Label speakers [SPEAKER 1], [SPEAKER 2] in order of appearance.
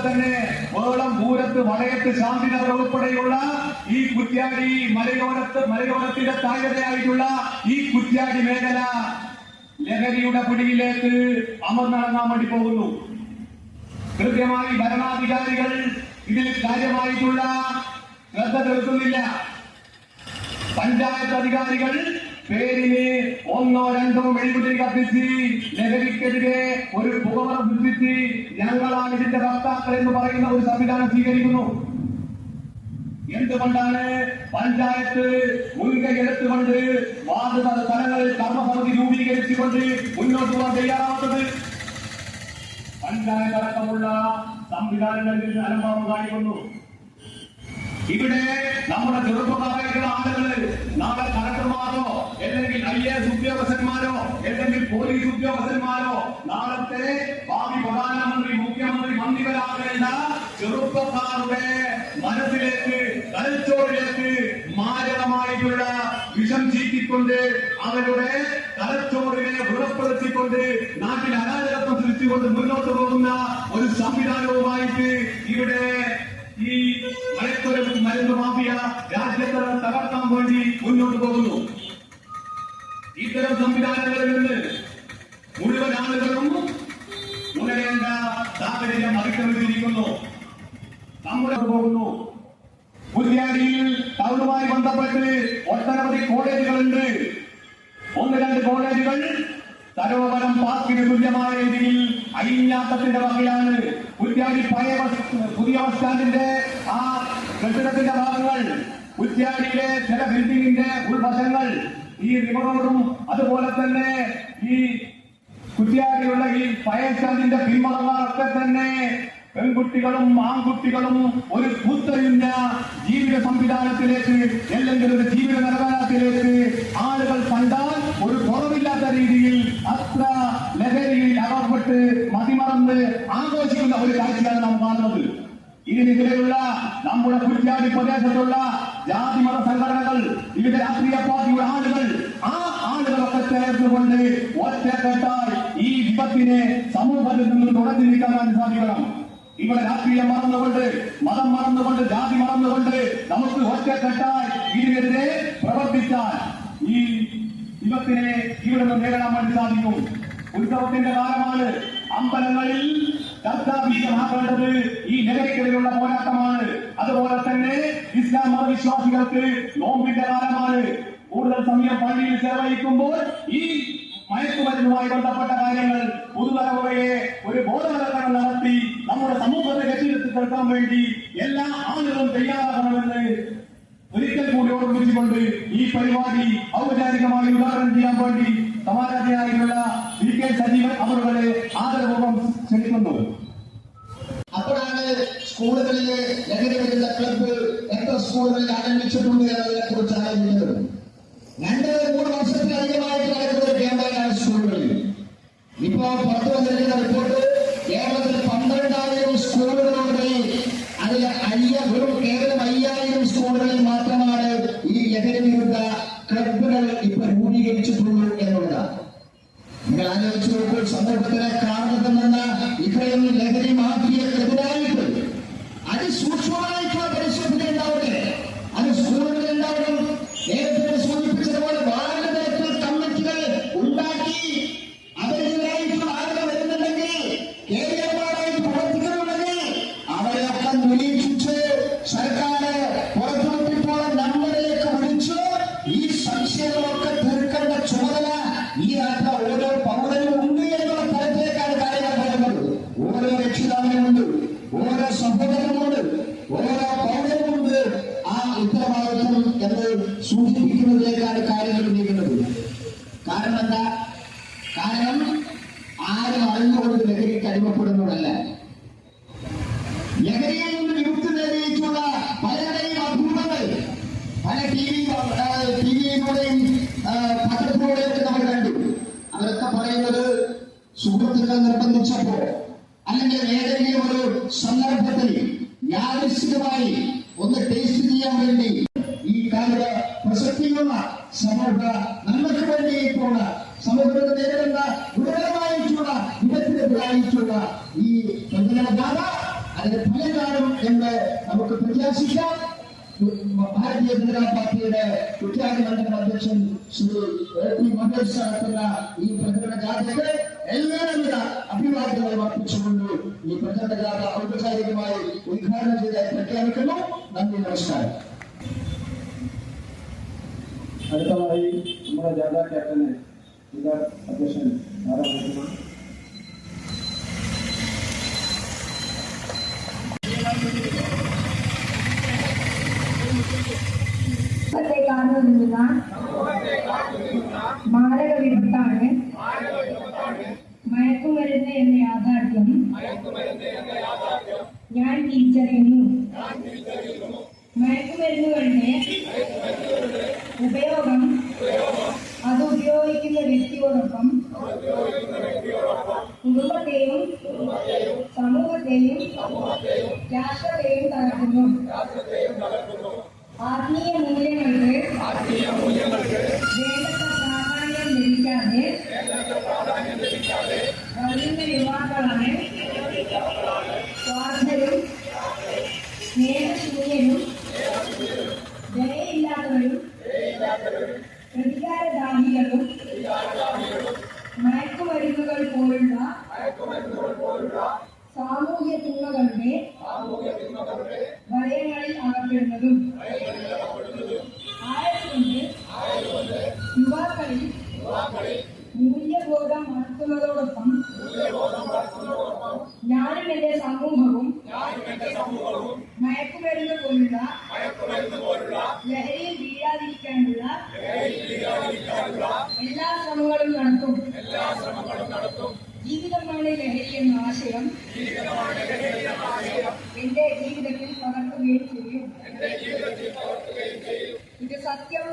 [SPEAKER 1] തന്നെ വേളം, പൂരത്ത്, വളയത്ത്, ശാന്തിനഗർ ഉൾപ്പെടെയുള്ള ഈ കുറ്റ്യാടി മലയോരത്തിന്റെ താഴ്വരയായിട്ടുള്ള ഈ കുറ്റ്യാടി മേഖല ലഹരിയുടെ പിടിയിലേക്ക് അമർന്നിറങ്ങാൻ വേണ്ടി പോകുന്നു. കൃത്യമായി ഭരണാധികാരികൾ ഇതിൽ കാര്യമായിട്ടുള്ള ശ്രദ്ധ ചെലുത്തുന്നില്ല. പഞ്ചായത്ത് അധികാരികൾ പേരിന് 1 or 2 മെഴുകുതിരി കത്തിച്ച് ലഹരിക്കെതിരെ ഒരു പുകമറ സൃഷ്ടിച്ച് ഞങ്ങളാണ് ഇതിന്റെ വക്താക്കൾ എന്ന് പറയുന്ന ഒരു സംവിധാനം സ്വീകരിക്കുന്നു. എന്തുകൊണ്ടാണ് പഞ്ചായത്ത് മുൻകൈ എടുത്തുകൊണ്ട് വാർഡ് തലങ്ങളിൽ കർമ്മസമിതി രൂപീകരിച്ചുകൊണ്ട് മുന്നോട്ട് പോകാൻ തയ്യാറാവുന്നത്? പഞ്ചായത്ത് അടക്കമുള്ള സംവിധാനങ്ങളിൽ അലംഭാവം കാണിക്കുന്നു. ഇവിടെ നമ്മുടെ ചെറുപ്പക്കാരായിട്ടുള്ള ആളുകള് നാളെ കളക്ടർമാരോ അല്ലെങ്കിൽ IAS ഉദ്യോഗസ്ഥന്മാരോ അല്ലെങ്കിൽ പോലീസ് ഉദ്യോഗസ്ഥന്മാരോ നാളത്തെ ഭാവി പ്രധാനമന്ത്രി, മുഖ്യമന്ത്രി, മന്ത്രിമാരാകേണ്ട ചെറുപ്പക്കാരുടെ മനസ്സിലേക്ക്, തലച്ചോറിലേക്ക് മാരകമായിട്ടുള്ള വിഷം ചീറ്റിക്കൊണ്ട് അവരുടെ തലച്ചോറിനെ വ്രണപ്പെടുത്തിക്കൊണ്ട് നാട്ടിൽ അരാജകത്വം സൃഷ്ടിച്ചുകൊണ്ട് മുന്നോട്ട് പോകുന്ന ഒരു സംവിധാനവുമായിട്ട് ഇവിടെ ഈ മയക്കുമരുന്ന് മാഫിയ രാജ്യത്തെ തകർക്കാൻ വേണ്ടി മുന്നോട്ട് പോകുന്നു. ഇത്തരം സംവിധാനങ്ങളിൽ നിന്ന് മുഴുവൻ ആളുകളും ഉണരേണ്ട സാഹചര്യം അതിക്രമിച്ചിരിക്കുന്നു. നമ്മുടെ പോകുന്നു. കുറ്റ്യാടിയിൽ ടൗണുമായി ബന്ധപ്പെട്ട് ഒട്ടനവധി കോളേജുകളുണ്ട്. 1-2 കോളേജുകൾ സരോവരം പാർക്കിന് തുല്യമായ രീതിയിൽ അയിഞ്ഞാട്ടത്തിന്റെ വകയാണ്. കുറ്റ്യാടി പുതിയ ബസ് സ്റ്റാൻഡിന്റെ ആ കെട്ടിടത്തിന്റെ ഭാഗങ്ങൾ, കുറ്റ്യാടിയിലെ ചില ബിൽഡിംഗിന്റെ ഉൾവശങ്ങൾ, ഈ റിവർ റോഡും അതുപോലെ തന്നെ ഈ കുറ്റ്യാടിയുള്ള ഈ ഫയർ സ്റ്റാൻഡിന്റെ പിന്മറങ്ങളൊക്കെ തന്നെ പെൺകുട്ടികളും ആൺകുട്ടികളും ഒരു കൂത്തറിഞ്ഞ ജീവിത സംവിധാനത്തിലേക്ക് അല്ലെങ്കിൽ ഒരു ജീവിത നിലവാരത്തിലേക്ക് ആളുകൾ കണ്ടാൽ ഒരു കുറവില്ലാത്ത രീതിയിൽ അത്ര ലഹരിയിൽ അകപ്പെട്ട് മതിമറന്ന് ആഘോഷിക്കുന്ന ഒരു കാഴ്ചയാണ് നാം കാണുന്നത്. ഇതിനെതിരെയുള്ള നമ്മുടെ കുറ്റ്യാടി പ്രദേശത്തുള്ള ജാതിമത സംഘടനകൾ, വിവിധ രാഷ്ട്രീയ പാർട്ടിയുടെ ആളുകൾ, ആ ആളുകളൊക്കെ ചേർന്നുകൊണ്ട് ഒറ്റക്കെട്ടായി ഈ വിപത്തിനെ സമൂഹത്തിൽ നിന്നും തുടച്ചു നീക്കാൻ സാധിക്കണം. ഇവിടെ രാഷ്ട്രീയം മറന്നുകൊണ്ട്, മതം മറന്നുകൊണ്ട്, ജാതി മറന്നുകൊണ്ട് നമുക്ക് ഒറ്റക്കെട്ടായി ഇതിനെതിരെ പ്രവർത്തിച്ചാൽ ഈ വിപത്തിനെ ഇവിടെ നിന്ന് നേരിടാൻ വേണ്ടി സാധിക്കും. ഉത്സവത്തിന്റെ കാലമാണ്. അമ്പലങ്ങളിൽ ചർച്ചാവിഷയമാക്കേണ്ടത് ഈ ലഹരിക്കെതിരെയുള്ള പോരാട്ടമാണ്. അതുപോലെ തന്നെ ഇസ്ലാം മതവിശ്വാസികൾക്ക് നോമ്പിന്റെ കാലമാണ്. കൂടുതൽ സമയം പള്ളിയിൽ ചെലവഴിക്കുമ്പോൾ ഈ മയക്കുമരുന്നുമായി ബന്ധപ്പെട്ട കാര്യങ്ങൾ പുതുതലമുറയെ ഒരു ബോധവൽക്കരണം നടത്തി നമ്മുടെ സമൂഹത്തെ രക്ഷിച്ചു തീർക്കാൻ വേണ്ടി എല്ലാ ആളുകളും തയ്യാറാകണമെന്ന് ഒരിക്കൽ കൂടി ഓർമ്മിച്ചുകൊണ്ട് ഈ പരിപാടി ഔപചാരികമായി ഉദ്ഘാടനം ചെയ്യാൻ വേണ്ടി സമാരാധ്യനായിട്ടുള്ള VK സജീവൻ അവരുടെ ആദരപൂർവ്വം ക്ഷണിക്കുന്നു.
[SPEAKER 2] അപ്പോഴാണ് സ്കൂളുകളിലെ ലഹരി വരുന്ന ക്ലബ്ബ് എത്ര സ്കൂളുകളിൽ ആരംഭിച്ചിട്ടുണ്ട് എന്നതിനെ കുറിച്ച് ആലോചിക്കുന്നത്. 2-3 വർഷത്തിലധികമായിട്ട് നടക്കുന്ന ഒരു ക്യാമ്പയിനാണ് സ്കൂളുകളിൽ. ഇപ്പോ പുറത്തു വന്നിരിക്കുന്ന റിപ്പോർട്ട് കേരളത്തിൽ 12,000 സ്കൂളുകളുണ്ടെങ്കിൽ അതിൽ കേവലം 5,000 സ്കൂളുകളിൽ മാത്രമാണ് ഈ ലഹരി വിരുദ്ധ ക്ലബ്ബുകൾ ഇപ്പൊ രൂപീകരിച്ചിട്ടുള്ളൂ എന്നുള്ളതാണ്. നിങ്ങൾ ആലോചിച്ച് നോക്കുമ്പോൾ സമൂഹത്തിലെ കാരണത്തിൽ നിന്ന് ഇത്രയും ലഹരി മാഫിയക്കെതിരായിട്ട് അതിസൂക്ഷ്മമായിട്ടുള്ള പരിശോധന ഉണ്ടാവട്ടെ. അത് സ്കൂളുകളിൽ ഉണ്ടാവണം. നേരത്തെ സൂചിപ്പിച്ചതുപോലെ വാർഡ് തലത്തിൽ കമ്മിറ്റികൾ ഉണ്ടാക്കി അവരെതിരായിട്ടുള്ള ആളുകൾ വരുന്നുണ്ടെങ്കിൽ, കേന്ദ്രമായിട്ട് പ്രവർത്തിക്കുന്നുണ്ടെങ്കിൽ അവരെയൊക്കെ നിരീക്ഷിച്ച് സർക്കാർ പുറത്തുവിട്ടിട്ടുള്ള നമ്പറിലേക്ക് വിളിച്ച് ഈ സംശയങ്ങളൊക്കെ തീർക്കേണ്ട ചുമതല ഈ നാട്ടിലെ ഓരോ പൗരനും ഉണ്ട് എന്നുള്ള തരത്തിലേക്കാണ് കാര്യങ്ങൾ പറയുന്നത്. ഓരോ രക്ഷിതാവിനുമുണ്ട്, ഓരോ സഹോദരനുമുണ്ട്, ഓരോ പൗരനുമുണ്ട് ആ ഉത്തരവാദിത്വം എന്ന് സൂചിപ്പിക്കുന്നതിലേക്കാണ് കാര്യങ്ങൾ നീങ്ങുന്നത്. കാരണം എന്താ? കാരണം ആരും അറിഞ്ഞുകൊണ്ട് ലഹരിക്ക് അടിമപ്പെടുന്നതല്ല. ലഹരിയിൽ നിന്ന് വിമുക്തി നേടിയിട്ടുള്ള പലരുടെയും അഭൂതങ്ങൾ പല ടിവിയിലൂടെയും പത്രത്തിലൂടെയൊക്കെ നമ്മൾ കണ്ടു. അവരൊക്കെ പറയുന്നത് സുഹൃത്തുക്കൾ നിർബന്ധിച്ചപ്പോ അല്ലെങ്കിൽ ഏതെങ്കിലും ഒരു സന്ദർഭത്തിൽ യാദൃശ്ചികമായി ഒന്ന് ടേസ്റ്റ് ചെയ്യാൻ വേണ്ടി ഈ കാല പ്രസക്തിയുള്ള സമൂഹ നന്മയ്ക്ക് വേണ്ടിയിട്ടുള്ള സമൂഹത്തിന് നേരിടുന്ന ഗുരുതരമായിട്ടുള്ള വിപത്തിനെതിരായിട്ടുള്ള ഈ പ്രചരണ ജാഥ അതിന് ഫലം കാണും എന്ന് നമുക്ക് പ്രത്യാശിക്കാം. ഭാരതീയ ജനതാ പാർട്ടിയുടെ കുറ്റ്യാടി മണ്ഡലം അധ്യക്ഷൻ ശ്രീ എ.പി. മഹേഷ് നടത്തുന്ന ഈ പ്രചരണ ജാഥയ്ക്ക് എല്ലാവിധ അഭിവാദ്യങ്ങളും അർപ്പിച്ചുകൊണ്ട് ഈ പ്രചരണ ജാഥ ഔപചാരികമായി ഉദ്ഘാടനം ചെയ്തായി പ്രഖ്യാപിക്കുന്നു. നന്ദി, നമസ്കാരം.
[SPEAKER 1] അടുത്തതായി നമ്മുടെ ജാഥ ക്യാപ്റ്റന് അധ്യക്ഷൻ ആരാധന.
[SPEAKER 3] കാണുന്ന മാരക വിപത്താണ് മയക്കുമരുന്ന് എന്ന യാഥാർത്ഥ്യം ഞാൻ തിരിച്ചറിയുന്നു. മയക്കുമരുന്നുകളുടെ ഉപയോഗം അത് ഉപയോഗിക്കുന്ന വ്യക്തിയോടൊപ്പം കുടുംബത്തെയും സമൂഹത്തെയും രാഷ്ട്രത്തെയും തകർക്കുന്നു. ആത്മീയ മൂല്യങ്ങൾക്ക് വേണ്ടത്ര പ്രാധാന്യം ലഭിക്കാതെ വളരുന്ന യുവാക്കളാണ് സ്വാർത്ഥരും സ്നേഹശൂന്യരും ദയയില്ലാത്തവരും പ്രതികാരദാഹികളും മയക്കുമരുന്നുകൾ പോലുള്ള സാമൂഹ്യ തിന്മകളുടെ വലയങ്ങളിൽ അകപ്പെടുന്നതും ആയതുകൊണ്ട് യുവാക്കളിൽ മൂല്യബോധം വളർത്തുന്നതോടൊപ്പം ഞാനും എന്റെ സമൂഹവും മയക്കുമരുന്ന് പോലുള്ള ലഹരിയിൽ വീഴാതിരിക്കാനുള്ള എല്ലാ ശ്രമങ്ങളും നടത്തും. ജീവിതമാണ് ലഹരി എന്ന ആശയം എന്റെ ജീവിതത്തിൽ പകർത്തുകയും ചെയ്യും. ഇത് സത്യം.